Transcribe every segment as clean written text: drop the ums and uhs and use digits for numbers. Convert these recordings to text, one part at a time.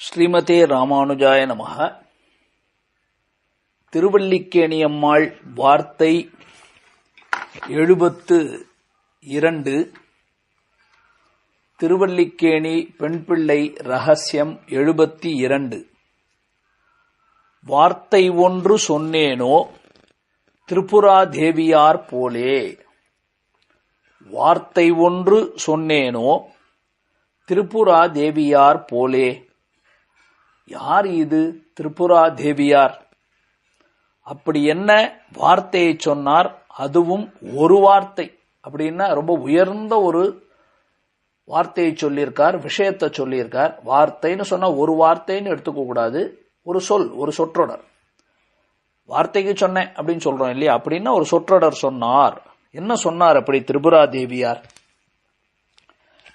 ஸ்ரீமதே ராமானுஜாய நமஹ. திருவல்லிக்கேணியம்மாள் வார்த்தை 72. திருவல்லிக்கேணி பெண்பிள்ளை ரகசியம் 72. வார்த்தை ஒன்று சொன்னேனோ திரிபுராதேவியார் போலே. வார்த்தை ஒன்று சொன்னேனோ திரிபுராதேவியார் போலே. யார் இது திரிபுராதேவியார்? அப்படி என்ன வார்த்தையை சொன்னார்? அதுவும் ஒரு வார்த்தை. அப்படின்னா ரொம்ப உயர்ந்த ஒரு வார்த்தையை சொல்லியிருக்கார், விஷயத்தை சொல்லியிருக்கார். வார்த்தைன்னு சொன்னா ஒரு வார்த்தைன்னு எடுத்துக்க கூடாது, ஒரு சொல், ஒரு சொற்றொடர். வார்த்தைக்கு சொன்னேன் அப்படின்னு சொல்றோம் இல்லையா? அப்படின்னா ஒரு சொற்றொடர் சொன்னார். என்ன சொன்னார் அப்படி திரிபுராதேவியார்?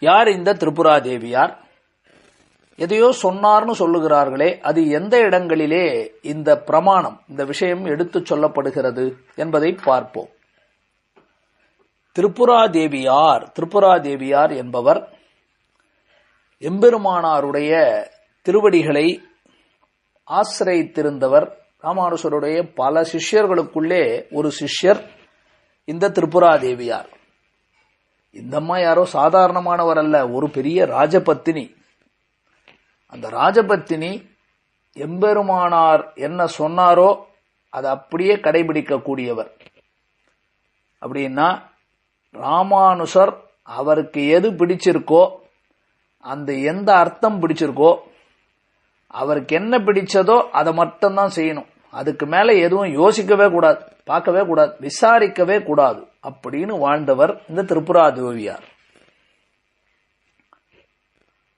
யார் இந்த திரிபுராதேவியார்? எதையோ சொன்னார்னு சொல்லுகிறார்களே, அது எந்த இடங்களிலே இந்த பிரமாணம், இந்த விஷயம் எடுத்து சொல்லப்படுகிறது என்பதை பார்ப்போம். திரிபுராதேவியார் என்பவர் எம்பெருமானாருடைய திருவடிகளை ஆசிரியத்திருந்தவர். ராமானுஜருடைய பல சிஷ்யர்களுக்குள்ளே ஒரு சிஷ்யர் இந்த திரிபுராதேவியார். இந்த அம்மா யாரோ சாதாரணமானவர் அல்ல, ஒரு பெரிய ராஜபத்தினி. அந்த ராஜபத்தினி எம்பெருமானார் என்ன சொன்னாரோ அதை அப்படியே கடைபிடிக்க கூடியவர். அப்படின்னா ராமானுஜர் அவருக்கு எது பிடிச்சிருக்கோ, அந்த எந்த அர்த்தம் பிடிச்சிருக்கோ, அவருக்கு என்ன பிடிச்சதோ அதை மட்டும்தான் செய்யணும். அதுக்கு மேல எதுவும் யோசிக்கவே கூடாது, பார்க்கவே கூடாது, விசாரிக்கவே கூடாது அப்படின்னு வாழ்ந்தவர் இந்த திரிபுராதேவியார்.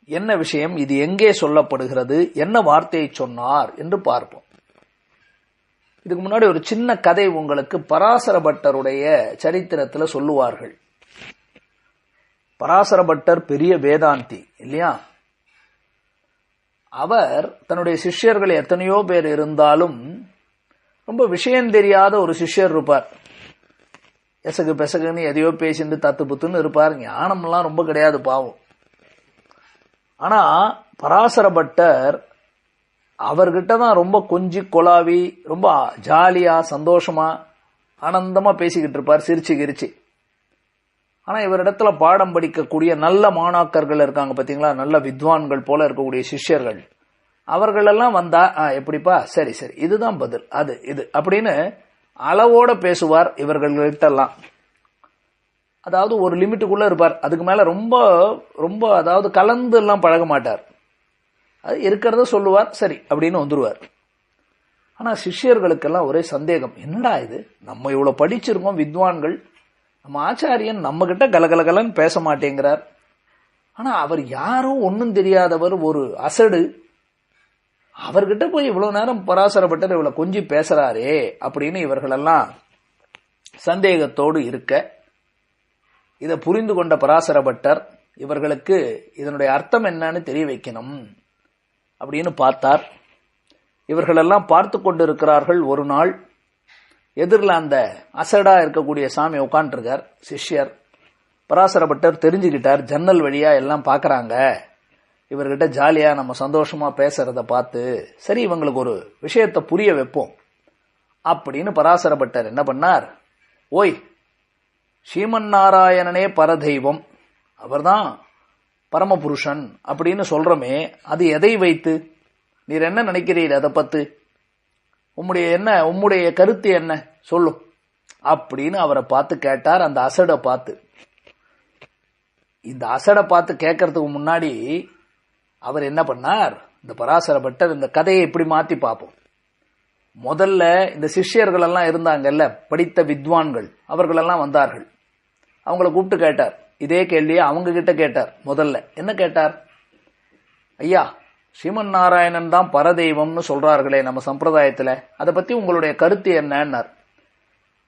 என்ன விஷயம் இது? எங்கே சொல்லப்படுகிறது? என்ன வார்த்தையை சொன்னார் என்று பார்ப்போம். இதுக்கு முன்னாடி ஒரு சின்ன கதை உங்களுக்கு பராசர பட்டருடைய சரித்திரத்தில் சொல்லுவார்கள். பராசர பட்டர் பெரிய வேதாந்தி இல்லையா? அவர் தன்னுடைய சிஷ்யர்கள் எத்தனையோ பேர் இருந்தாலும் ரொம்ப விஷயம் தெரியாத ஒரு சிஷ்யர் இருப்பார். எசகு பெசகுன்னு எதையோ பேசிட்டு தத்து புத்துன்னு இருப்பார். ஞானம்லாம் ரொம்ப கிடையாது, பாவம். ஆனா பராசர பட்டர் அவர்கிட்ட தான் ரொம்ப கொஞ்சி கொலாவி, ரொம்ப ஜாலியா சந்தோஷமா ஆனந்தமா பேசிக்கிட்டு இருப்பார், சிரிச்சு கிரிச்சு. ஆனா இவரிடத்துல பாடம் படிக்கக்கூடிய நல்ல மாணாக்கர்கள் இருக்காங்க பாத்தீங்களா, நல்ல வித்வான்கள் போல இருக்கக்கூடிய சிஷ்யர்கள், அவர்கள் எல்லாம் வந்தா எப்படிப்பா, சரி சரி இதுதான் பதில், அது இது அப்படின்னு அளவோட பேசுவார் இவர்கள்கிட்ட எல்லாம். அதாவது ஒரு லிமிட்டுக்குள்ள இருப்பார், அதுக்கு மேல ரொம்ப ரொம்ப அதாவது கலந்து எல்லாம் பழக மாட்டார். அது இருக்கிறத சொல்லுவார், சரி அப்படின்னு வந்துருவார். ஆனா சிஷ்யர்களுக்கெல்லாம் ஒரே சந்தேகம், என்னடா இது, நம்ம இவ்வளவு படிச்சிருக்கோம், வித்வான்கள், நம்ம ஆச்சாரியன் நம்ம கிட்ட கலகலகலன்னு பேச மாட்டேங்கிறார். ஆனா அவர் யாரும் ஒன்னும் தெரியாதவர், ஒரு அசடு, அவர்கிட்ட போய் இவ்வளவு நேரம் பராசரப்பட்டர் இவ்வளவு கொஞ்சம் பேசுறாரே அப்படின்னு இவர்கள் எல்லாம் சந்தேகத்தோடு இருக்க, இதை புரிந்து கொண்ட பராசர பட்டர் இவர்களுக்கு இதனுடைய அர்த்தம் என்னன்னு தெரிய வைக்கணும் அப்படின்னு பார்த்தார். இவர்களெல்லாம் பார்த்து கொண்டு இருக்கிறார்கள். ஒரு நாள் எதிரில் அந்த அசடா இருக்கக்கூடிய சாமி உட்காந்துருக்கார் சிஷ்யர். பராசர பட்டர் தெரிஞ்சுக்கிட்டார், ஜன்னல் வழியா எல்லாம் பாக்குறாங்க, இவர்கிட்ட ஜாலியா நம்ம சந்தோஷமா பேசுறத பார்த்து, சரி இவங்களுக்கு ஒரு விஷயத்தை புரிய வைப்போம் அப்படின்னு பராசர பட்டர் என்ன பண்ணார், ஓய் ஸ்ரீமன் நாராயணனே பரதெய்வம், அவர்தான் பரமபுருஷன் அப்படின்னு சொல்றமே, அது எதை வைத்து, நீர் என்ன நினைக்கிறீர், அதை பத்து உம்முடைய கருத்து என்ன சொல்லும் அப்படின்னு அவரை பார்த்து கேட்டார். அந்த அசடை பார்த்து, இந்த அசடை பார்த்து கேட்கறதுக்கு முன்னாடி அவர் என்ன பண்ணார், இந்த பராசர பட்டர் இந்த கதையை இப்படி மாத்தி பார்ப்போம். முதல்ல இந்த சிஷ்யர்கள் எல்லாம் இருந்தாங்கல்ல, படித்த வித்வான்கள், அவர்கள் எல்லாம் வந்தார்கள். அவங்கள கூப்பிட்டு கேட்டார், இதே கேள்வியை அவங்க கிட்ட கேட்டார். முதல்ல என்ன கேட்டார், ஐயா ஸ்ரீமன் நாராயணன் தான் பரதெய்வம்னு சொல்றார்களே நம்ம சம்பிரதாயத்துல, அதை பத்தி உங்களுடைய கருத்து என்னன்னார்.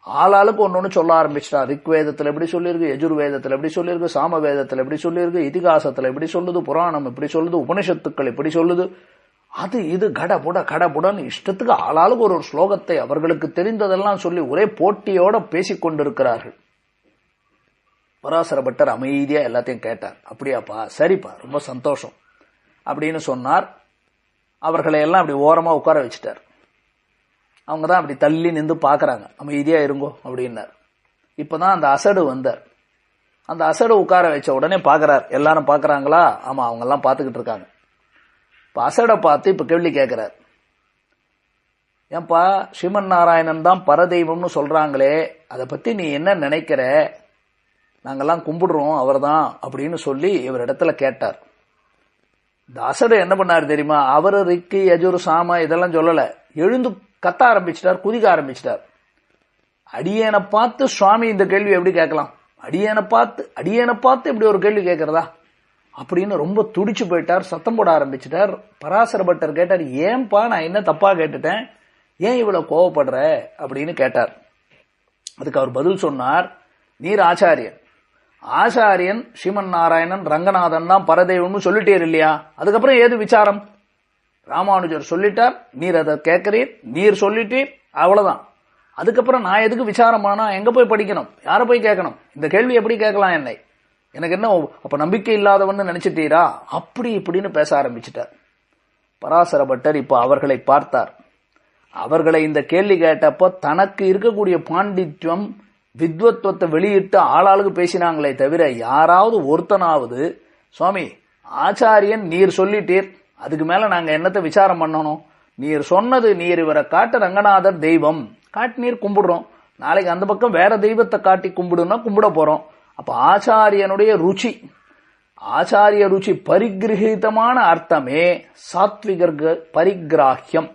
ஆளாளுக்கு ஒன்னொன்னு சொல்ல ஆரம்பிச்சிட்டார். ரிக்வேதத்துல எப்படி சொல்லியிருக்கு, யஜுர்வேதத்துல எப்படி சொல்லியிருக்கு, சாம வேதத்துல எப்படி சொல்லியிருக்கு, இதிகாசத்துல எப்படி சொல்லுது, புராணம் எப்படி சொல்லுது, உபனிஷத்துக்கள் எப்படி சொல்லுது, அது இது கடபுடன்னு இஷ்டத்துக்கு ஆளாளுக்கு ஒரு ஸ்லோகத்தை அவர்களுக்கு தெரிந்ததெல்லாம் சொல்லி ஒரே போட்டியோட பேசிக்கொண்டிருக்கிறார்கள். பராசர பட்டர் அமைதியா எல்லாத்தையும் கேட்டார். அப்படியாப்பா, சரிப்பா, ரொம்ப சந்தோஷம் அப்படின்னு சொன்னார். அவர்களை எல்லாம் அப்படி ஓரமா உட்கார வச்சுட்டார். அவங்க தான் அப்படி தள்ளி நின்று பாக்குறாங்க. அமைதியா இருங்கோ அப்படின்னார். இப்பதான் அந்த அசடு வந்தார். அந்த அசடு உட்கார வச்ச உடனே பாக்குறார். எல்லாரும் பாக்குறாங்களா? ஆமா, அவங்க எல்லாம் பாத்துக்கிட்டு இருக்காங்க. இப்ப அசடை பார்த்து இப்ப கேள்வி கேட்கிறார். ஏன்பா, ஸ்ரீமன் நாராயணன் தான் பரதெய்வம்னு சொல்றாங்களே, அதை பத்தி நீ என்ன நினைக்கிற? நாங்கெல்லாம் கும்பிடுறோம் அவர் தான் அப்படின்னு சொல்லி இவர் இடத்துல கேட்டார். இந்த அசடு என்ன பண்ணாரு தெரியுமா? அவரு ரிக்கு யஜுர் சாம இதெல்லாம் சொல்லல, எழுந்து கத்த ஆரம்பிச்சிட்டார், குதிக்க ஆரம்பிச்சிட்டார். அடியேனை பார்த்து சுவாமி இந்த கேள்வி எப்படி கேட்கலாம்? அடியேனை பார்த்து இப்படி ஒரு கேள்வி கேட்கறதா அப்படின்னு ரொம்ப துடிச்சு போயிட்டார். சத்தம் போட ஆரம்பிச்சிட்டார். பராசர பட்டர் கேட்டார், ஏன்பா நான் என்ன தப்பா கேட்டுட்டேன், ஏன் இவ்வளவு கோவப்படுற அப்படின்னு கேட்டார். அதுக்கு அவர் பதில் சொன்னார், நீர் ஆச்சாரியன், ஆச்சாரியன் ஸ்ரீமன் நாராயணன் ரங்கநாதன் தான் பரதெய்வம்னு சொல்லிட்டீர் இல்லையா, அதுக்கப்புறம் ஏது விசாரம்? ராமானுஜர் சொல்லிட்டார், நீர் அதை கேட்கிறீர், நீர் சொல்லிட்டீர், அவ்வளவுதான். அதுக்கப்புறம் நான் எதுக்கு விசாரம் ஆனா எங்க போய் படிக்கணும், யார போய் கேட்கணும்? இந்த கேள்வி எப்படி கேட்கலாம் என்னை? எனக்கு என்ன அப்ப நம்பிக்கை இல்லாதவன்னு நினைச்சிட்டீரா? அப்படி இப்படின்னு பேச ஆரம்பிச்சிட்டார். பராசர பட்டர் இப்ப அவர்களை பார்த்தார். அவர்களை இந்த கேள்வி கேட்டப்போ தனக்கு இருக்கக்கூடிய பாண்டித்யம் வித்வத்வத்தை வெளியிட்டு ஆளாளுக்கு பேசினாங்களே தவிர யாராவது ஒருத்தனாவது சுவாமி ஆச்சாரியன் நீர் சொல்லிட்டீர், அதுக்கு மேல நாங்க என்னத்தை விசாரம் பண்ணணும், நீர் சொன்னது, நீர் இவரை காட்ட ரங்கநாதர் தெய்வம் காட்டினீர், கும்பிடுறோம், நாளைக்கு அந்த பக்கம் வேற தெய்வத்தை காட்டி கும்பிடுன்னா கும்பிட போறோம். அப்ப ஆச்சாரியனுடைய ருச்சி, ஆச்சாரிய ருச்சி பரிகிரகிதமான அர்த்தமே சாத்விகர்க பரிகிராஹ்யம்.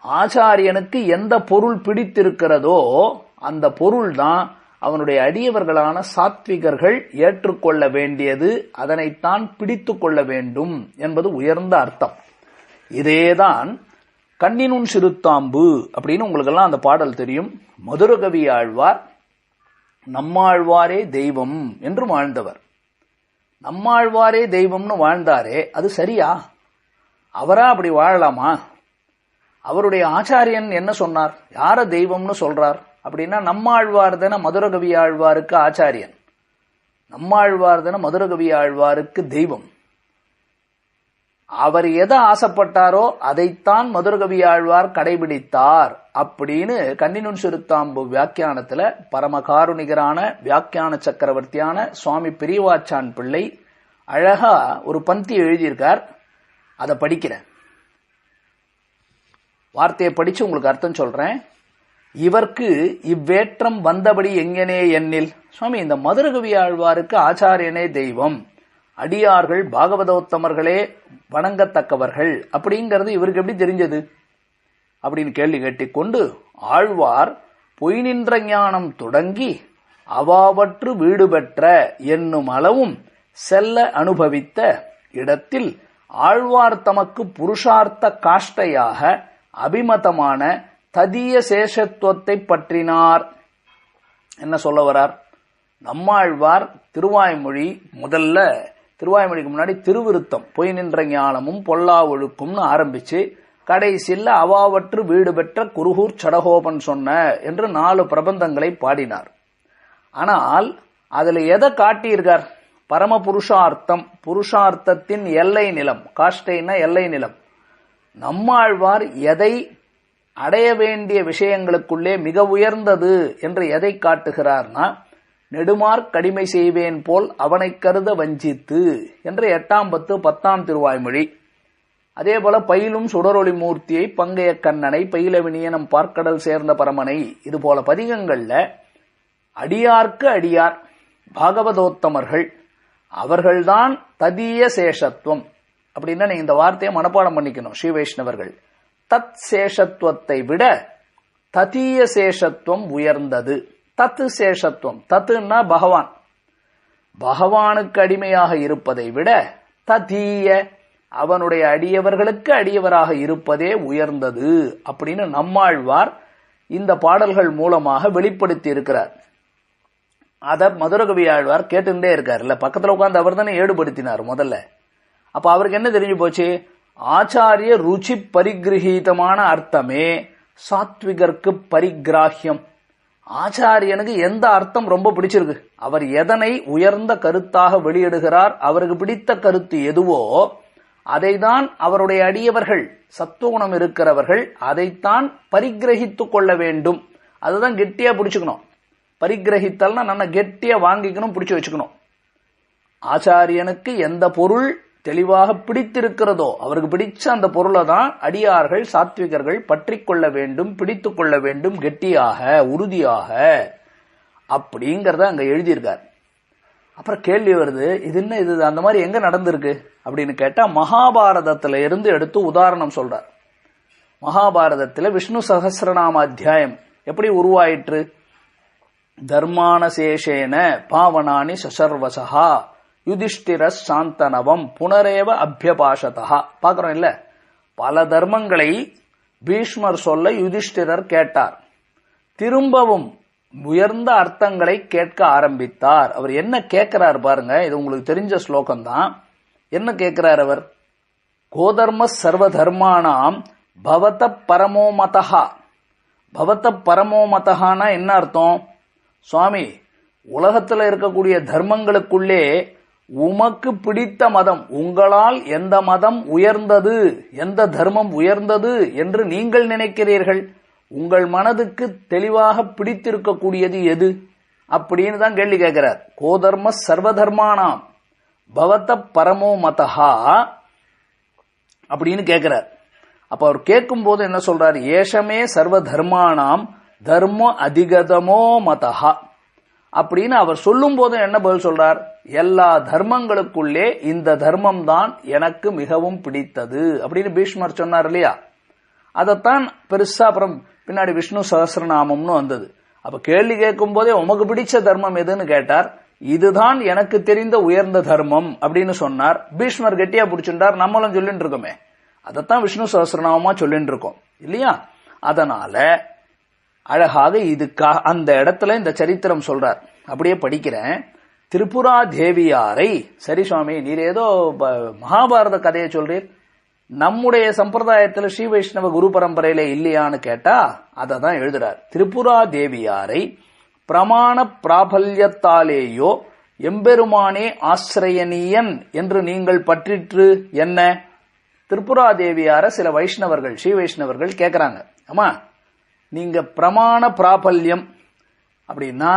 ஆச்சாரியனுக்கு எந்த பொருள் பிடித்திருக்கிறதோ அந்த பொருள் தான் அவனுடைய அடியவர்களான சாத்விகர்கள் ஏற்றுக்கொள்ள வேண்டியது, அதனைத்தான் பிடித்து கொள்ள வேண்டும் என்பது உயர்ந்த அர்த்தம். இதேதான் கண்ணினுன் சிறுத்தாம்பு அப்படின்னு உங்களுக்கெல்லாம் அந்த பாடல் தெரியும். மதுரகவி ஆழ்வார் நம்மாழ்வாரே தெய்வம் என்று வாழ்ந்தவர். நம்மாழ்வாரே தெய்வம்னு வாழ்ந்தாரே, அது சரியா? அவரா அப்படி வாழலாமா? அவருடைய ஆச்சாரியன் என்ன சொன்னார், யார தெய்வம்னு சொல்றார் அப்படின்னா நம்மாழ்வார் தானே மதுரகவி ஆழ்வாருக்கு ஆச்சாரியன், நம்மாழ்வார் தானே மதுரகவி ஆழ்வாருக்கு தெய்வம். அவர் எதை ஆசைப்பட்டாரோ அதைத்தான் மதுரகவி ஆழ்வார் கடைபிடித்தார் அப்படின்னு கண்ணினுன் சிறுத்தாம்பு வியாக்கியானத்துல பரமகாருணிகரான வியாக்கியான சக்கரவர்த்தியான சுவாமி பெரியவாச்சான் பிள்ளை அழகா ஒரு பந்தி எழுதியிருக்கார். அதை படிக்கிறேன், வார்த்தையை படிச்சு உங்களுக்கு அர்த்தம் சொல்றேன். இவர்க்கு இவ்வேற்றம் வந்தபடி எங்கனே எண்ணில், சுவாமி இந்த மதுரகவி ஆழ்வாருக்கு ஆச்சாரியனே தெய்வம், அடியார்கள் பாகவதோத்தமர்களே வணங்கத்தக்கவர்கள் அப்படிங்கிறது இவருக்கு எப்படி தெரிஞ்சது அப்படின்னு கேள்வி கேட்டிக்கொண்டு, ஆழ்வார் பொய் நின்ற ஞானம் தொடங்கி அவாவற்று வீடு பெற்ற என்னும் அளவும் செல்ல அனுபவித்த இடத்தில் ஆழ்வார் தமக்கு புருஷார்த்த காஷ்டையாக அபிமதமான ததிய சேஷத்துவத்தை பற்றினார். என்ன சொல்ல வரார்? நம்மாழ்வார் திருவாய்மொழி, முதல்ல திருவாய்மொழிக்கு முன்னாடி திருவிருத்தம் பொய் நின்ற ஞானமும் பொல்லா ஒழுக்கும்னு ஆரம்பிச்சு கடைசியில் அவாவற்று வீடு பெற்ற குருகூர் சடகோபன் சொன்ன என்று 4 பிரபந்தங்களை பாடினார். ஆனால் அதுல எதை காட்டியிருக்கார்? பரம புருஷார்த்தம், புருஷார்த்தத்தின் எல்லை நிலம், காஷ்டைனா எல்லை நிலம். நம்மாழ்வார் எதை அடைய வேண்டிய விஷயங்களுக்குள்ளே மிக உயர்ந்தது என்று எதை காட்டுகிறார்னா, நெடுமார்க் கடிமை செய்வேன் போல் அவனை கருத வஞ்சித்து என்ற 8ஆம் 10 10ஆம் திருவாய்மொழி. அதே போல பயிலும் சுடரொளி மூர்த்தியை பங்கைய கண்ணனை பயிலவினியனம் பார்க்கடல் சேர்ந்த பரமனை, இது போல பதிகங்கள்ல அடியார்க்கு அடியார் பாகவதோத்தமர்கள் அவர்கள்தான் ததிய சேஷத்துவம் அப்படின்னா நீங்க இந்த வார்த்தையை மனப்பாடம் பண்ணிக்கணும். ஸ்ரீ வைஷ்ணவர்கள் தத் சேஷத்துவத்தை விட ததிய சேஷத்துவம் உயர்ந்தது. தத்து சேஷத்துவம், தத்துன்னா பகவான், பகவானுக்கு அடிமையாக இருப்பதை விட ததீய அவனுடைய அடியவர்களுக்கு அடியவராக இருப்பதே உயர்ந்தது அப்படின்னு நம்மாழ்வார் இந்த பாடல்கள் மூலமாக வெளிப்படுத்தி இருக்கிறார். அத மதுரகவி ஆழ்வார் கேட்டுட்டே இருக்காரு இல்ல, பக்கத்துல உட்கார்ந்து அவர் தானே ஏடுபடுத்தினார் முதல்ல. அப்ப அவருக்கு என்ன தெரிஞ்சு போச்சு? ஆச்சாரிய ருச்சி பரிகிரகீதமான அர்த்தமே சாத்விகர்க்கு பரிகிராஹ்யம். ஆச்சாரியனுக்கு எந்த அர்த்தம் ரொம்ப பிடிச்சிருக்கு, அவர் எதனை உயர்ந்த கருத்தாக வெளியிடுகிறார், அவருக்கு பிடித்த கருத்து எதுவோ அதைதான் அவருடைய அடியவர்கள் சத்துவகுணம் இருக்கிறவர்கள் அதைத்தான் பரிகிரகித்துக் கொள்ள வேண்டும். அதுதான் கெட்டியா பிடிச்சுக்கணும். பரிகிரகித்தல்னா நல்ல கெட்டியா வாங்கிக்கணும், பிடிச்சு வச்சுக்கணும். ஆச்சாரியனுக்கு எந்த பொருள் தெளிவாக பிடித்திருக்கிறதோ அவருக்கு பிடிச்ச அந்த பொருளை தான் அடியார்கள் சாத்விகர்கள் பற்றி கொள்ள வேண்டும், பிடித்து கொள்ள வேண்டும், கெட்டியாக உறுதியாக. அப்படிங்கறத அங்க எழுதியிருக்கார். அப்புறம் கேள்வி வருது, இது என்ன இது, அந்த மாதிரி எங்க நடந்திருக்கு அப்படின்னு கேட்டா மகாபாரதத்துல இருந்து எடுத்து உதாரணம் சொல்றார். மகாபாரதத்துல விஷ்ணு சகஸ்ரநாம அத்தியாயம் எப்படி உருவாயிற்று? தர்மான சேஷேன பாவனானி சசர்வசஹா யுதிஷ்டிர சாந்தனவம் புனரேவ அபியபாஷதா. பாக்குறோம் இல்ல, பல தர்மங்களை பீஷ்மர் சொல்ல யுதிஷ்டிரர் கேட்டார். திரும்பவும் உயர்ந்த அர்த்தங்களை கேட்க ஆரம்பித்தார். அவர் என்ன கேட்கிறார் பாருங்க, இது உங்களுக்கு தெரிஞ்ச ஸ்லோகம் தான். என்ன கேட்கிறார் அவர்? கோதர்ம சர்வ தர்மானாம் பவத பரமோமதஹா. பவத பரமோமதஹானா என்ன அர்த்தம்? சுவாமி, உலகத்துல இருக்கக்கூடிய தர்மங்களுக்குள்ளே உமக்கு பிடித்த மதம், உங்களால் எந்த மதம் உயர்ந்தது, எந்த தர்மம் உயர்ந்தது என்று நீங்கள் நினைக்கிறீர்கள், உங்கள் மனதுக்கு தெளிவாக பிடித்திருக்கக்கூடியது எது அப்படின்னு தான் கேள்வி கேட்கிறார். கோதர்ம சர்வதர்மானாம் பவத பரமோ மதஹா அப்படின்னு கேட்கிறார். அப்ப அவர் கேட்கும் போது என்ன சொல்றார்? ஏஷமே சர்வ தர்மானாம் தர்ம அதிகதமோ மதஹா அப்படின்னு அவர் சொல்லும் போது என்ன பதில் சொல்றார்? எல்லா தர்மங்களுக்குள்ளே இந்த தர்மம் தான் எனக்கு மிகவும் பிடித்தது அப்படின்னு பீஷ்மர் சொன்னார் இல்லையா? அதத்தான் பெருசா அப்புறம் பின்னாடி விஷ்ணு சகஸ்ரநாமம்னு வந்தது. அப்ப கேள்வி கேட்கும் போதே உமக்கு பிடிச்ச தர்மம் எதுன்னு கேட்டார். இதுதான் எனக்கு தெரிந்த உயர்ந்த தர்மம் அப்படின்னு சொன்னார். பீஷ்மர் கெட்டியா பிடிச்சுட்டார். நம்மளும் சொல்லிட்டு இருக்கோமே, அதத்தான் விஷ்ணு சகஸ்ரநாமமா சொல்லிட்டு இருக்கோம் இல்லையா? அதனால அழகாக இதுக்கா அந்த இடத்துல இந்த சரித்திரம் சொல்றார். அப்படியே படிக்கிறேன். திரிபுரா தேவியாரை, சரி சுவாமி நீர் ஏதோ மகாபாரத கதையை சொல்றீர், நம்முடைய சம்பிரதாயத்தில் ஸ்ரீ வைஷ்ணவ குரு பரம்பரையில இல்லையான்னு கேட்டா அதை தான் எழுதுறார். திரிபுரா தேவியாரை பிரமாண பிராபல்யத்தாலேயோ எம்பெருமானே ஆசிரியனீயன் என்று நீங்கள் பற்றிற்று என்ன? திரிபுரா தேவியார சில வைஷ்ணவர்கள், ஸ்ரீ வைஷ்ணவர்கள் கேட்கிறாங்க, ஆமா நீங்க பிரமாண பிராபல்யம் அப்படின்னா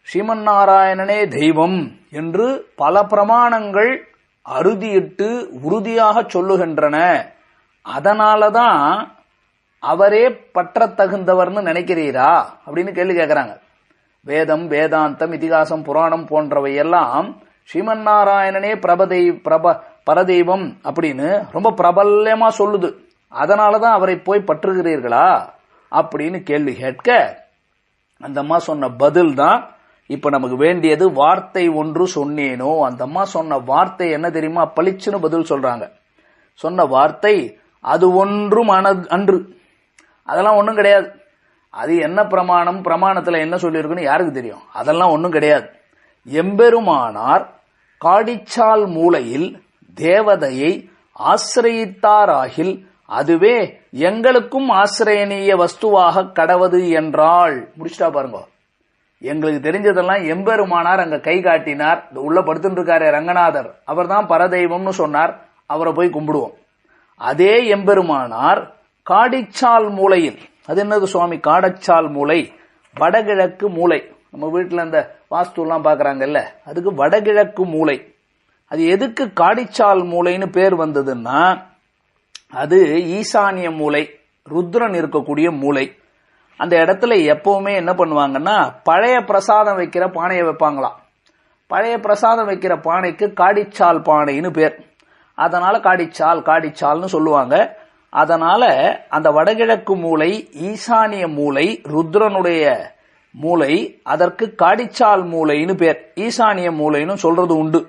ஸ்ரீமன் நாராயணனே தெய்வம் என்று பல பிரமாணங்கள் அறுதியிட்டு உறுதியாக சொல்லுகின்றன, அதனாலதான் அவரே பற்ற தகுந்தவர்னு நினைக்கிறீரா அப்படின்னு கேள்வி கேட்கிறாங்க. வேதம், வேதாந்தம், இதிகாசம், புராணம் போன்றவை எல்லாம் ஸ்ரீமன் நாராயணனே பரதெய்வம் அப்படின்னு ரொம்ப பிரபல்யமா சொல்லுது, அதனாலதான் அவரை போய் பற்றுகிறீர்களா அப்படின்னு கேள்வி கேட்க அந்த அம்மா சொன்ன பதில் தான் இப்ப நமக்கு வேண்டியது. வார்த்தை ஒன்று சொன்னேனோ, அந்த அம்மா சொன்ன வார்த்தை என்ன தெரியுமா? பளிச்சுன்னு பதில் சொல்றாங்க. சொன்ன வார்த்தை, அது ஒன்றும் அன்று, அதெல்லாம் ஒன்றும் கிடையாது. அது என்ன பிரமாணம், பிரமாணத்துல என்ன சொல்லியிருக்குன்னு யாருக்கு தெரியும்? அதெல்லாம் ஒன்றும் கிடையாது. எம்பெருமானார் காடிச்சால் மூலையில் தேவதையை ஆசிரயித்தாராகில் அதுவே எங்களுக்கும் ஆசிரியனீய வஸ்துவாக கடவது என்றாள். முடிச்சுட்டா பாருங்க. எங்களுக்கு தெரிஞ்சதெல்லாம் எம்பெருமானார் அங்க கை காட்டினார், உள்ள படுத்துட்டு இருக்காரு ரங்கநாதர், அவர் தான் பரதெய்வம்னு சொன்னார், அவரை போய் கும்பிடுவோம். அதே எம்பெருமானார் காடிச்சால் மூலையில், அது என்னது சுவாமி காடச்சால் மூலை? வடகிழக்கு மூலை. நம்ம வீட்டுல இந்த வாஸ்து எல்லாம் பாக்குறாங்கல்ல, அதுக்கு வடகிழக்கு மூலை. அது எதுக்கு காடிச்சால் மூலைன்னு பேர் வந்ததுன்னா, அது ஈசானிய மூலை, ருத்ரன் இருக்கக்கூடிய மூலை. அந்த இடத்துல எப்பவுமே என்ன பண்ணுவாங்கன்னா பழைய பிரசாதம் வைக்கிற பானையை வைப்பாங்களாம். பழைய பிரசாதம் வைக்கிற பானைக்கு காடிச்சால் பானைன்னு பேர். அதனால காடிச்சால்னு சொல்லுவாங்க. அதனால அந்த வடகிழக்கு மூலை, ஈசானிய மூலை, ருத்ரனுடைய மூலை, அதற்கு காடிச்சால் மூலைன்னு பேர். ஈசானிய மூலைன்னு சொல்றது உண்டு.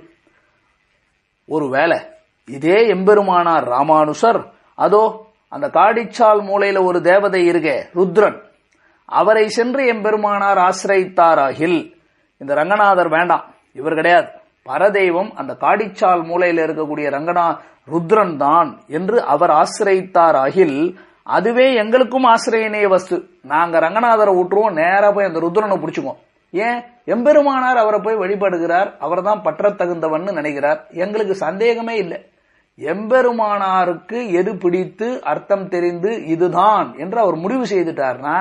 ஒருவேளை இதே எம்பெருமானார் ராமானுசர் அதோ அந்த காடிச்சால் மூலையில ஒரு தேவதை இருக்கே ருத்ரன், அவரை சென்று எம்பெருமானார் ஆசிரயித்தாராகில், இந்த ரங்கநாதர் வேண்டாம், இவர் கிடையாது, பரதெய்வம் அந்த காடிச்சால் மூலையில இருக்கக்கூடிய ருத்ரன் தான் என்று அவர் ஆசிரயித்தாராகில் அதுவே எங்களுக்கும் ஆசிரியனே வஸ்து. நாங்க ரங்கநாதரை விட்டுருவோம், நேரா போய் அந்த ருத்ரனை பிடிச்சுக்குவோம். ஏன்? எம்பெருமானார் அவரை போய் வழிபடுகிறார், அவர் தான் பற்ற தகுந்தவன் நினைக்கிறார், எங்களுக்கு சந்தேகமே இல்லை. எம்பெருமானாருக்கு எது பிடித்து அர்த்தம் தெரிந்து இதுதான் என்று அவர் முடிவு செய்துட்டார்னா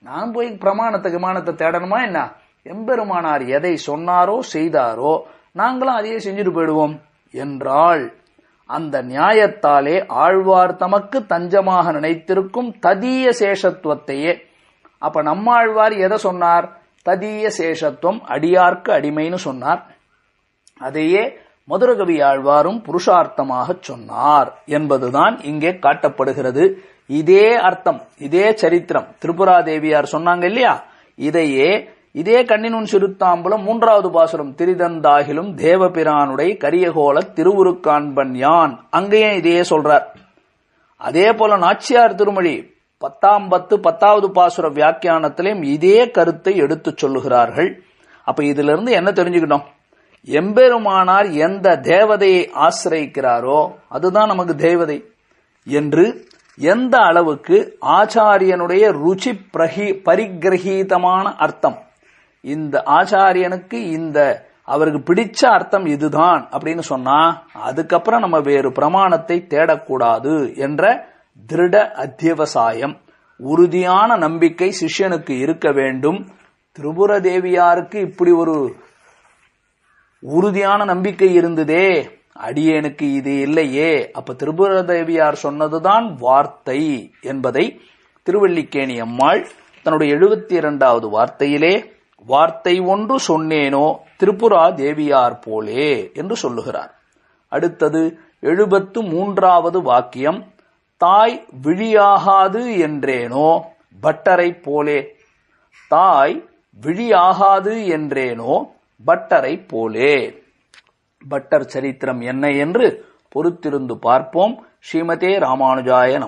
நான் போய் பிரமாணத்தை தேடணுமா என்ன? எம்பெருமானார் எதை சொன்னாரோ செய்தாரோ நாங்களும் அதையே செஞ்சுட்டு போயிடுவோம் என்றால் அந்த நியாயத்தாலே ஆழ்வார் தமக்கு தஞ்சமாக நினைத்திருக்கும் ததீய சேஷத்துவத்தையே, அப்ப நம்மாழ்வார் எதை சொன்னார்? ததீய சேஷத்துவம், அடியார்க்கு அடிமைன்னு சொன்னார். அதையே மதுரகவி ஆழ்வாரும் புருஷார்த்தமாக சொன்னார் என்பதுதான் இங்கே காட்டப்படுகிறது. இதே அர்த்தம், இதே சரித்திரம் திரிபுரா தேவியார் சொன்னாங்க இல்லையா, இதையே இதே கண்ணினுன் சிறுத்தாம்பலம் 3வது பாசுரம் திரிதந்தாகிலும் தேவபிரானுடைய கரியகோல திருவுருக்காண்பன் யான், அங்கேயும் இதையே சொல்றார். அதே போல நாச்சியார் திருமொழி 10வது பாசுர வியாக்கியானத்திலும் இதே கருத்தை எடுத்து சொல்லுகிறார்கள். அப்ப இதுல இருந்து என்ன தெரிஞ்சுக்கிட்டோம்? எம்பெருமானார் எந்த தேவதையை ஆசிரியிக்கிறாரோ அதுதான் நமக்கு தேவதை என்று எந்த அளவுக்கு ஆச்சாரியனுடைய ருச்சி பரிகிரகீதமான அர்த்தம், இந்த ஆச்சாரியனுக்கு இந்த அவருக்கு பிடிச்ச அர்த்தம் இதுதான் அப்படின்னு சொன்னா அதுக்கப்புறம் நம்ம வேறு பிரமாணத்தை தேடக்கூடாது என்ற திருட அத்தியவசாயம், உறுதியான நம்பிக்கை சிஷ்யனுக்கு இருக்க வேண்டும். திரிபுர தேவியாருக்கு இப்படி ஒரு உறுதியான நம்பிக்கை இருந்ததே, அடியேனுக்கு இது இல்லையே, அப்ப திரிபுர தேவியார் சொன்னதுதான் வார்த்தை என்பதை திருவல்லிக்கேணி அம்மாள் தன்னுடைய 72வது வார்த்தையிலே வார்த்தை ஒன்று சொன்னேனோ திரிபுரா தேவியார் போலே என்று சொல்லுகிறார். அடுத்தது 73வது வாக்கியம், தாய் விழியாகாது என்றேனோ பட்டரை போலே. தாய் விழியாகாது என்றேனோ பட்டரை போலே. பட்டர் சரித்திரம் என்ன என்று பொறுத்திருந்து பார்ப்போம். ஸ்ரீமதே ராமானுஜாய நமः.